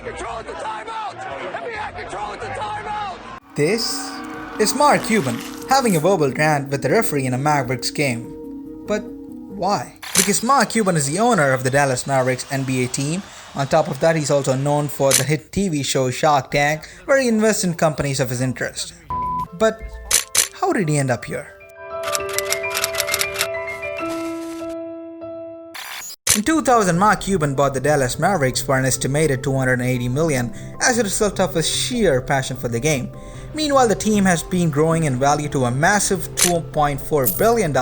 control at the timeout! NBA had control at the timeout! This is Mark Cuban having a verbal rant with the referee in a Mavericks game. But why? Because Mark Cuban is the owner of the Dallas Mavericks NBA team. On top of that, he's also known for the hit TV show Shark Tank, where he invests in companies of his interest. But how did he end up here? In 2000, Mark Cuban bought the Dallas Mavericks for an estimated $280 million as a result of his sheer passion for the game. Meanwhile, the team has been growing in value to a massive $2.4 billion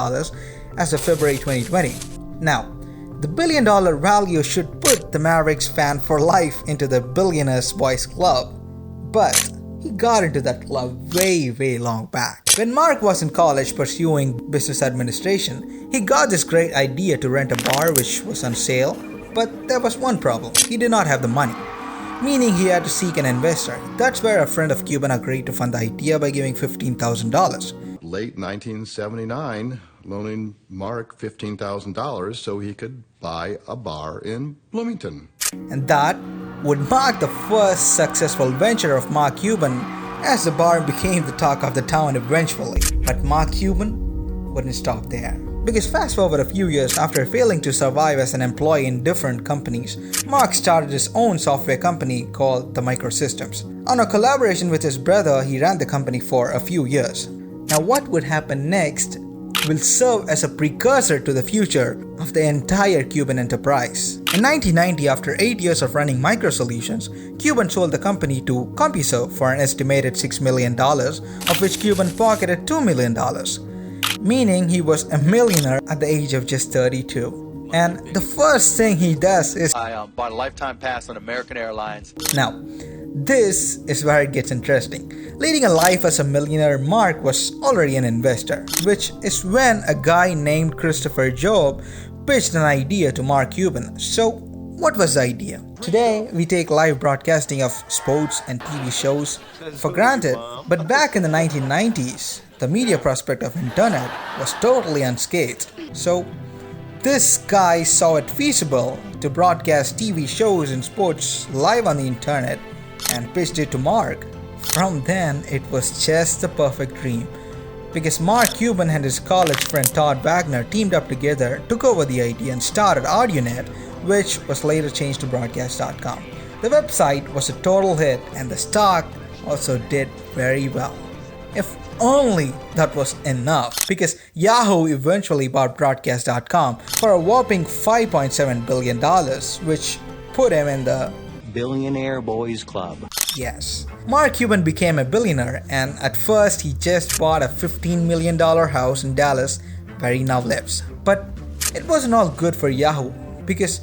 as of February 2020. Now, the billion-dollar value should put the Mavericks fan for life into the Billionaire's Boys Club. But he got into that club way long back. When Mark was in college pursuing business administration, he got this great idea to rent a bar which was on sale, but there was one problem: he did not have the money, meaning he had to seek an investor. That's where a friend of Cuban agreed to fund the idea by giving $15,000. Late 1979, loaning Mark $15,000 so he could buy a bar in Bloomington. And that would mark the first successful venture of Mark Cuban, as the bar became the talk of the town eventually. But Mark Cuban wouldn't stop there. Because fast forward a few years after failing to survive as an employee in different companies, Mark started his own software company called the Microsystems. On a collaboration with his brother, he ran the company for a few years. Now what would happen next will serve as a precursor to the future of the entire Cuban enterprise. In 1990, after 8 years of running Microsolutions, Cuban sold the company to CompuServe for an estimated $6 million, of which Cuban pocketed $2 million, meaning he was a millionaire at the age of just 32. And the first thing he does is I bought a lifetime pass on American Airlines. Now, this is where it gets interesting. Leading a life as a millionaire, Mark was already an investor, which is when a guy named Christopher Job pitched an idea to Mark Cuban. So, what was the idea? Today, we take live broadcasting of sports and TV shows for granted, but back in the 1990s, the media prospect of internet was totally unscathed. So, this guy saw it feasible to broadcast TV shows and sports live on the internet and pitched it to Mark. From then, it was just the perfect dream, because Mark Cuban and his college friend Todd Wagner teamed up together, took over the idea and started AudioNet, which was later changed to Broadcast.com. The website was a total hit and the stock also did very well. If only that was enough, because Yahoo eventually bought Broadcast.com for a whopping $5.7 billion, which put him in the Billionaire Boys Club. Yes. Mark Cuban became a billionaire, and at first he just bought a $15 million house in Dallas where he now lives. But it wasn't all good for Yahoo, because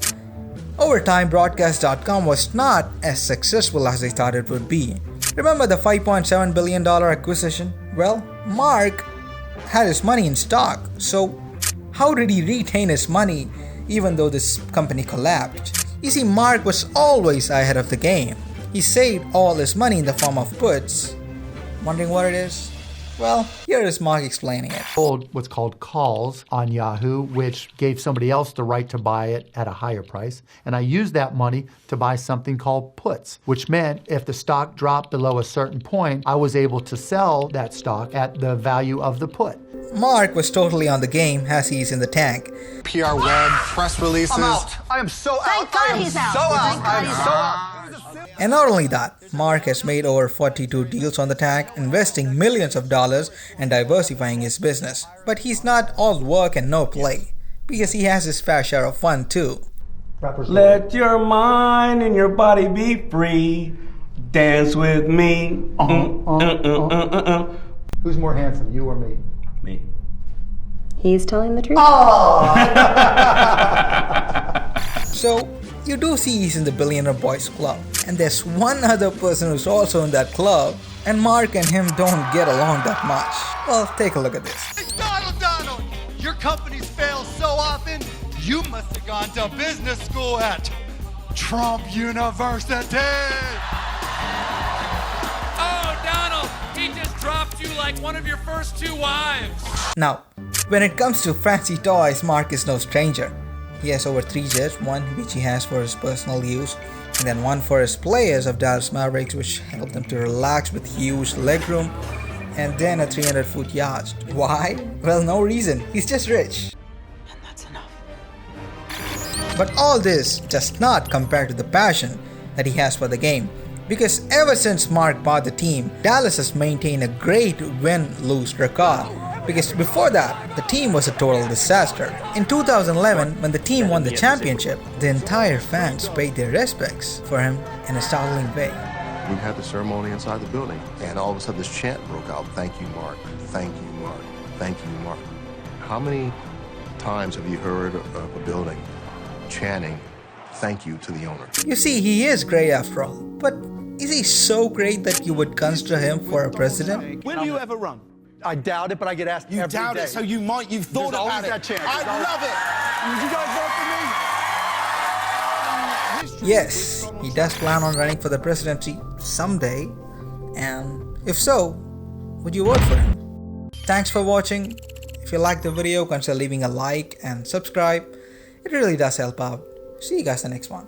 over time Broadcast.com was not as successful as they thought it would be. Remember the $5.7 billion acquisition? Well, Mark had his money in stock, so how did he retain his money even though this company collapsed? You see, Mark was always ahead of the game. He saved all his money in the form of puts. Wondering what it is? Well, here is Mark explaining it. What's called calls on Yahoo, which gave somebody else the right to buy it at a higher price. And I used that money to buy something called puts, which meant if the stock dropped below a certain point, I was able to sell that stock at the value of the put. Mark was totally on the game as he's in the tank. PR web, press releases. I'm out. I am so out. Thank God he's out. I am so out. And not only that, Mark has made over 42 deals on the tank, investing millions of dollars and diversifying his business. But he's not all work and no play, because he has his fair share of fun too. Let your mind and your body be free. Dance with me. Who's more handsome, you or me? Me. He's telling the truth. So, you do see he's in the Billionaire Boys Club. And there's one other person who's also in that club, and Mark and him don't get along that much. Well, take a look at this. It's Donald! Your companies fail so often, you must have gone to business school at Trump University! Oh, Donald, he just dropped you like one of your first two wives. Now, when it comes to fancy toys, Mark is no stranger. He has over 3 jets, one which he has for his personal use, and then one for his players of Dallas Mavericks, which helped them to relax with huge legroom, and then a 300-foot yacht. Why? Well, no reason. He's just rich. And that's enough. But all this does not compare to the passion that he has for the game. Because ever since Mark bought the team, Dallas has maintained a great win-lose record. Because before that, the team was a total disaster. In 2011, when the team won the championship, the entire fans paid their respects for him in a startling way. We had the ceremony inside the building, and all of a sudden this chant broke out, "Thank you, Mark. Thank you, Mark. Thank you, Mark." How many times have you heard of a building chanting, "Thank you" to the owner? You see, he is great after all, but is he so great that you would consider him for a president? When do you ever run? I doubt it, but I get asked You every doubt day. it, so you've thought There's about always it. that chance. I There's always- love it. Would you guys vote for me? Yes, he does plan on running for the presidency someday, and if so, would you vote for him? Thanks for watching. If you liked the video, consider leaving a like and subscribe. It really does help out. See you guys in the next one.